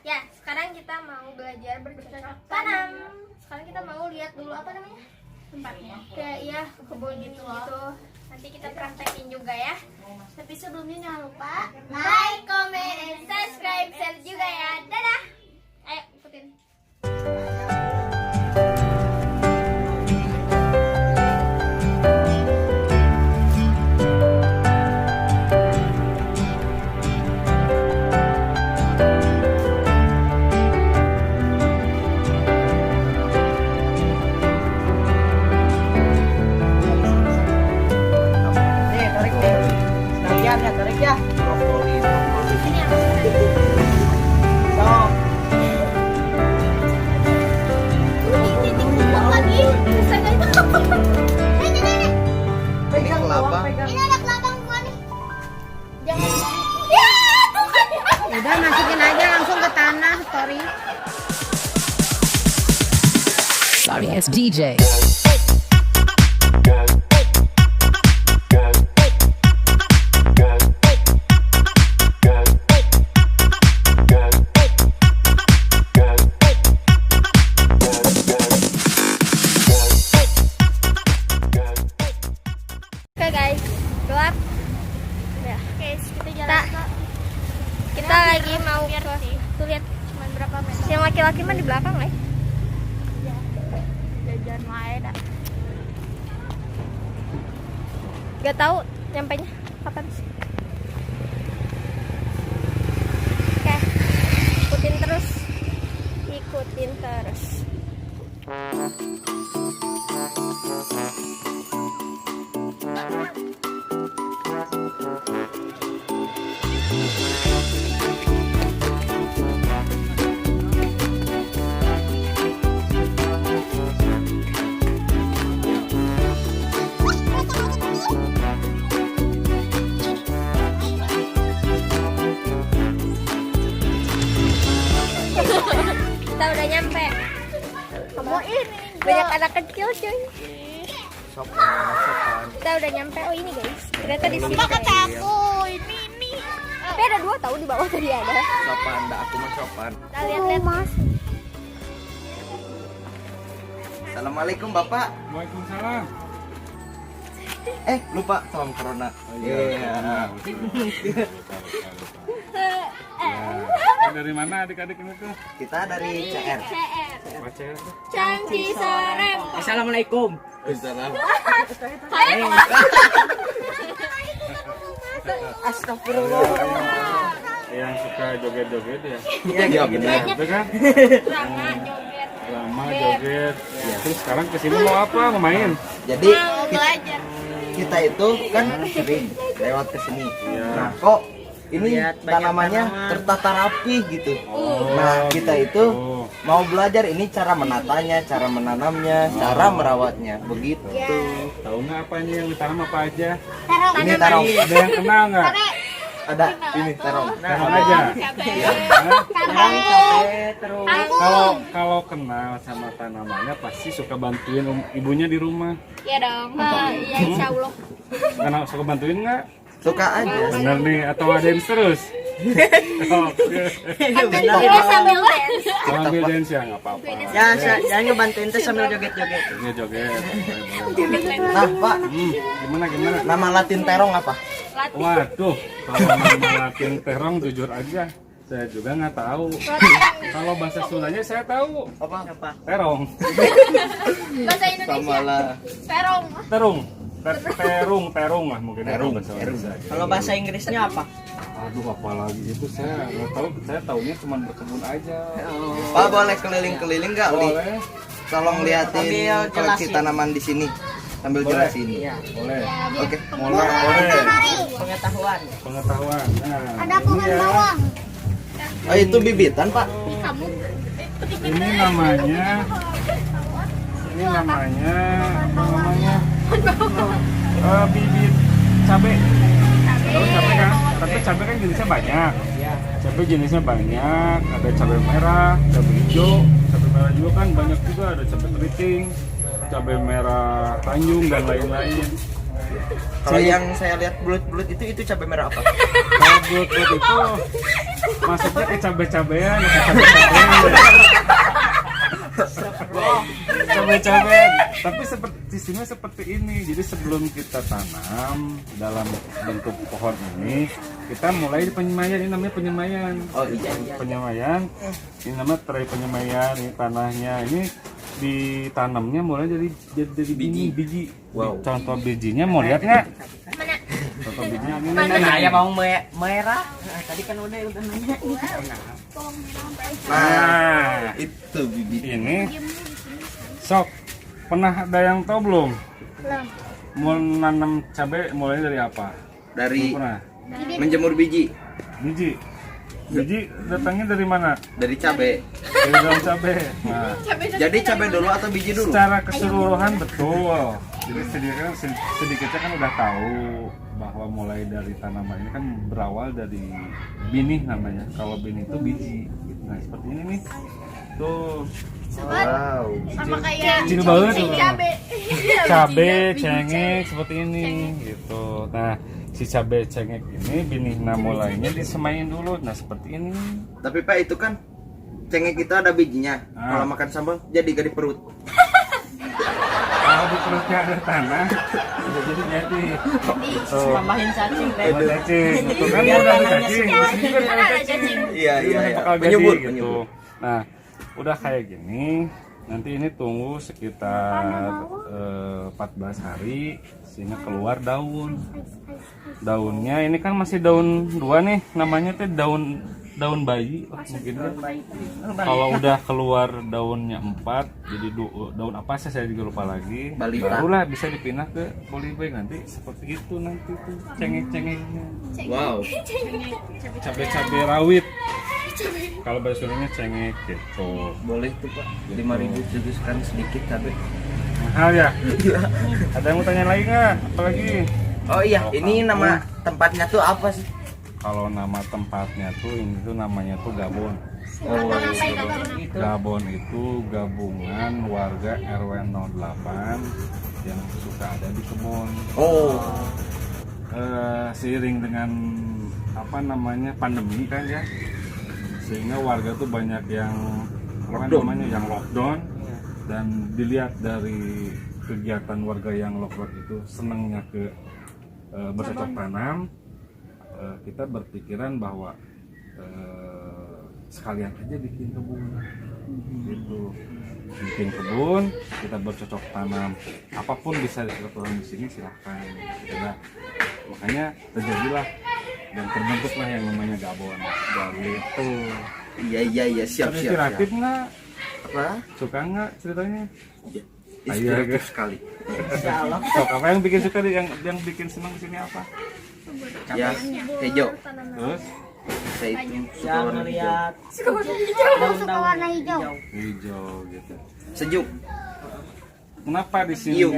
Ya, sekarang kita mau belajar bercocok tanam. Sekarang kita mau lihat dulu apa namanya? Tempatnya. Kayak iya, kebun gitu. Nanti kita praktekin juga ya. Tapi sebelumnya jangan lupa like, comment, and subscribe, share juga ya. Dadah. Ayo ikutin. Tarik ya. Ini apa? Stop. Ini titik lagi. Bisa nggak itu? Nenek. Pegang kelapa. Ini ada kelapa bukan nih? Jangan. Ya, tuh kan. Udah masukin aja langsung ke tanah, sorry. Sorry, it's DJ. Oke guys, gelap. Ya. Guys, kita jalan kita lagi mau ke tuh lihat cuma berapa meter. Yang laki-laki mah di belakang ya. Jajan wae dah. Gak tahu nyampenya kapan sih. Oke, ikutin terus. Kita udah nyampe. Kamu ini banyak anak kecil cuy. Sopan. Kita udah nyampe. Oh ini guys. Ternyata di sini. Kata aku ini. Tapi ada 2 tahu di bawah tadi ada. Sopan, dah aku mah sopan. Kita lihat-lihat mas. Assalamualaikum Bapak. Waalaikumsalam. Lupa salam corona. Dari mana adik-adik ini tuh? Kita dari CR. Baca. Canci sore. Assalamualaikum. Assalam. Astagfirullah. Yang suka joget-joget ya? Iya benar. Itu kan? Lama joget. Lama joget. Terus sekarang kesini mau apa? Mau main? Jadi Mau belajar. kita itu kan sering lewat ke sini. Iya. Nah, kok ini tanamannya tertata rapi gitu. Nah, kita itu mau belajar ini cara menatanya, cara menanamnya, cara merawatnya. Begitu. Tahu nggak apa ini yang ditanam apa aja? Ini terong. Ada yang kenal nggak? Ada ini terong. Kenal aja. Kalau kenal sama tanamannya pasti suka bantuin ibunya di rumah. Iya dong. Iya insya Allah. Karena suka bantuin nggak? Suka aja. Bener nih atau ada yang terus? Oke. Terus sambil dance. Sambil dance ya nggak apa-apa. Ya, jangan ngebantuin tuh sambil joget-joget. Ini joget. Nah, Pak, Gimana? nama Latin terong apa? Waduh, kalau nama Latin terong jujur aja, saya juga nggak tahu. Kalau bahasa Sundanya saya tahu. Apa? Terong. Bahasa Indonesia. Samalah. Terong. Terung lah mungkin. Terung. Bahasa Indonesia. Kalau bahasa Inggrisnya apa? Aduh, apalagi itu saya nggak tahu. Saya taunya cuma berkebun aja. Pak, boleh keliling-keliling nggak? Boleh, Tolong liatin koleksi tanaman di sini sambil Boleh. jelasin. boleh. Oke. Boleh. Pengetahuan. Pengetahuan. Nah, Ada pohon bawang. Oh, itu bibitan, Pak. Kamu. Ini namanya apa namanya? Bibit cabe. Tahu cabe kan? Tapi cabe kan jenisnya banyak. Cabe jenisnya banyak. Ada cabe merah, cabe hijau. Cabe merah juga kan banyak juga. Ada cabe keriting, cabe merah Tanjung dan lain-lain. Kalau yang saya lihat bulat-bulat itu cabai merah apa? Kalau bulat-bulat itu maksudnya ke cabai-cabean, ke cabai-cabean. Cabai-cabean. Tapi seperti sistemnya seperti ini. Jadi sebelum kita tanam dalam bentuk pohon ini, kita mulai penyemaian. Ini namanya penyemaian. Oh iya. Penyemaian. Ini namanya tray penyemaian. Ini tanahnya. Ini ditanamnya mulai dari biji. Wow. Contoh bijinya mau lihat nggak? Mana? Contoh bijinya ini. Nah, ya bawang merah. Tadi kan udah nanya. Nah, Itu bibit. ini sok pernah ada yang tahu belum? Belum. Mau nanam cabai mulai dari apa? Dari Belum pernah. menjemur biji Biji datangnya dari mana? dari cabai. Dari daun cabai. Nah, Jadi cabai dulu atau biji dulu? secara keseluruhan betul. Jadi sedikitnya kan udah tahu bahwa mulai dari tanaman ini kan berawal dari benih namanya. Kalau benih itu biji. Nah seperti ini nih. Tuh. Wow. Sama kayak Kecil banget tuh. Cabe, Biji cengek seperti ini gitu. Nah, si cabe cengek ini benihnya mulainya disemain dulu. Nah, seperti ini. Tapi Pak itu kan cengek kita ada bijinya. Ah. Kalau makan sambal jadi gak di perut. Kalau di perutnya ada tanah, jadi. Tuh. Tambahin cacing teh. Buat cacing. Itu kan udah ada cacing. Di sini kan ada cacing. Iya iya. Ini iya. bakal jadi Penyubur, gitu. penyubur. Nah, udah kayak gini. Nanti ini tunggu sekitar 14 hari sehingga keluar daun. Daunnya ini kan masih daun 2 nih, namanya teh daun bayi mungkin ya. Kalau udah keluar daunnya 4, jadi daun apa sih saya juga lupa lagi. Balita. Barulah bisa dipindah ke polybag nanti seperti itu nanti tuh cengek-cengeknya. Wow. Cabai-cabai rawit. Kalau bahasa Sundanya cengek gitu. Boleh tuh Pak. 5.000 jutuskan sedikit cabai. Mahal ya? Ada yang mau tanya lagi nggak? Apalagi? Oh iya, ini nama tempatnya tuh apa sih? Kalau nama tempatnya tuh ini tuh namanya tuh Gabon. Oh, Gabon itu gabungan warga RW 08 yang suka ada di kebun. Oh. Seiring dengan apa namanya pandemi kan ya, sehingga warga tuh banyak yang apa namanya yang lockdown, dan dilihat dari kegiatan warga yang lockdown itu senangnya ke bercocok tanam. Kita berpikiran bahwa sekalian aja bikin kebun gitu, bikin kebun, kita bercocok tanam, apapun bisa dilakukan di sini silahkan. Nah, makanya terjadilah dan terbentuklah yang namanya Gabon. Gitu. Iya siap. Inspiratif nggak? Apa? Suka nggak ceritanya? Inspiratif sekali. Sok, apa yang bikin suka, yang bikin senang di sini apa? Ya, hijau. Terus Saya itu suka warna hijau. Suka warna hijau. hijau gitu. Sejuk. Kenapa di sini Iu.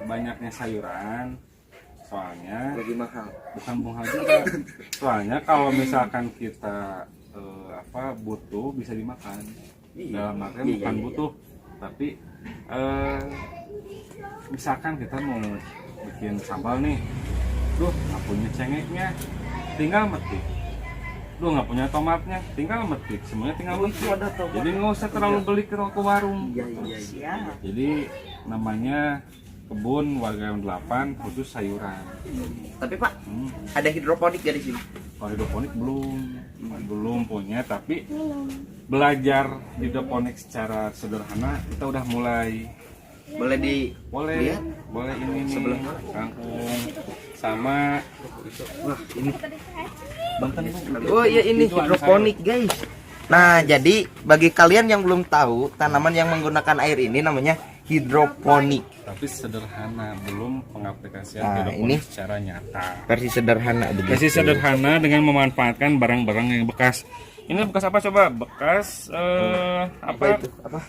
banyaknya sayuran? Soalnya Lagi mahal. bukan bunga juga. Soalnya kalau misalkan kita butuh bisa dimakan. Iya. Dalam artian Iya, bukan iya. butuh, tapi misalkan kita mau bikin sambal nih, duh nggak punya cengeknya, tinggal metik. Duh nggak punya tomatnya, tinggal metik. Semuanya tinggal metik. Jadi nggak usah terlalu beli ke warung. Iya. Jadi namanya kebun warga yang 8 khusus sayuran. Tapi Pak, ada hidroponik ya di sini. Kalau hidroponik belum punya, tapi belajar hidroponik secara sederhana kita udah mulai. Boleh Boleh lihat? boleh ini nih, Sebelah. kangkung sama ini. Banten Bu. Oh iya ini Itu anak hidroponik guys. Nah jadi bagi kalian yang belum tahu tanaman yang menggunakan air ini namanya hidroponik. tapi sederhana, belum pengaplikasian Nah, hidroponik ini secara nyata. Versi sederhana begitu. Versi sederhana dengan memanfaatkan barang-barang yang bekas. Ini bekas apa coba? Bekas Apa itu? Apa?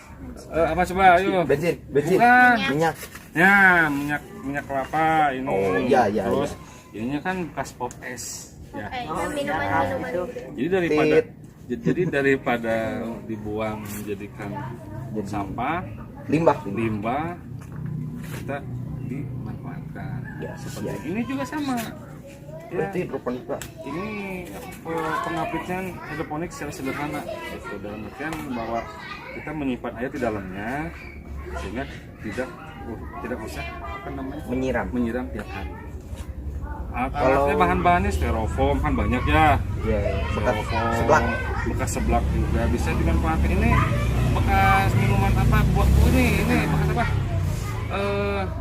apa coba? Ayo. Bensin. Bukan. Minyak. Ya, minyak kelapa ini. Oh, iya. Terus ininya kan bekas pop es. Ya. Minuman. Jadi daripada dibuang menjadikan sampah, Limbah. limbah, kita dimanfaatkan. Ya, Seperti siap. ini juga sama. Ya, Berarti hidroponik Pak. ini pengapitnya hidroponik secara sederhana gitu, dalam artian bahwa kita menyimpan air di dalamnya sehingga tidak usah menyiram tiap hari. Alatnya bahan-bahannya styrofoam kan banyak ya. Ya, bekas Styrofoam, seblak. bekas seblak juga bisa dimanfaatkan. Ini bekas minuman apa buat ini bekas apa?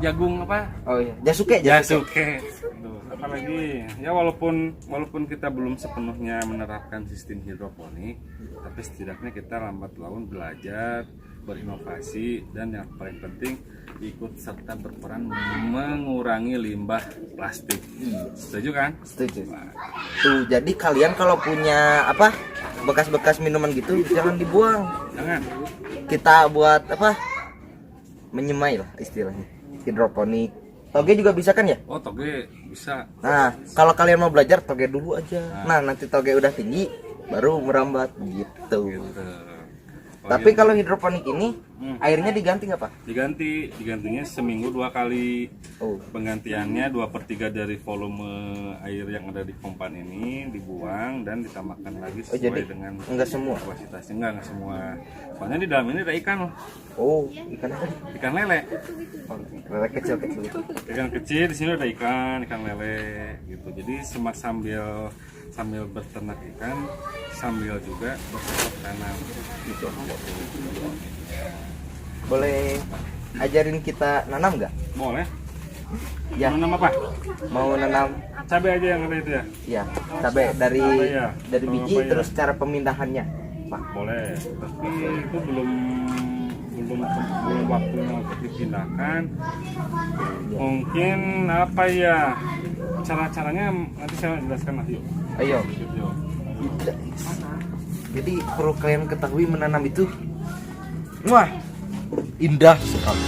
Jagung apa? Oh iya, jasuke. Jasuke. Tuh, apalagi ya walaupun kita belum sepenuhnya menerapkan sistem hidroponik, tapi setidaknya kita lambat laun belajar, berinovasi, dan yang paling penting ikut serta berperan mengurangi limbah plastik. Setuju kan? Setuju. Tuh, jadi kalian kalau punya apa bekas-bekas minuman gitu jangan dibuang. Jangan. Kita buat apa? Menyemai lah istilahnya. Hidroponik. Toge juga bisa kan ya? Oh, toge bisa. Nah, kalau kalian mau belajar toge dulu aja. Nah, nanti toge udah tinggi baru merambat gitu. Gitu. Tapi kalau hidroponik ini airnya diganti nggak Pak? Digantinya seminggu 2 kali. Oh, Penggantiannya 2/3 dari volume air yang ada di pompaan ini dibuang dan ditambahkan lagi sesuai jadi dengan enggak semua. kapasitasnya. Enggak semua. Soalnya di dalam ini ada ikan loh. Oh, ikan apa? Ikan lele. Oh, lele kecil-kecil. Ikan kecil di sini ada ikan lele gitu. Jadi sambil berternak ikan sambil juga bercocok tanam gitu. Boleh ajarin kita nanam nggak? Boleh. Ya, Nanam apa? mau nanam Cabai aja yang ada itu ya. ya cabai dari Papaya. biji Papaya. terus cara pemindahannya Pak. Boleh, tapi itu belum waktunya untuk dipindahkan. Mungkin apa ya cara-caranya nanti saya jelaskan lah yuk. Ayo. Yuk. Jadi perlu kalian ketahui menanam itu wah indah sekali.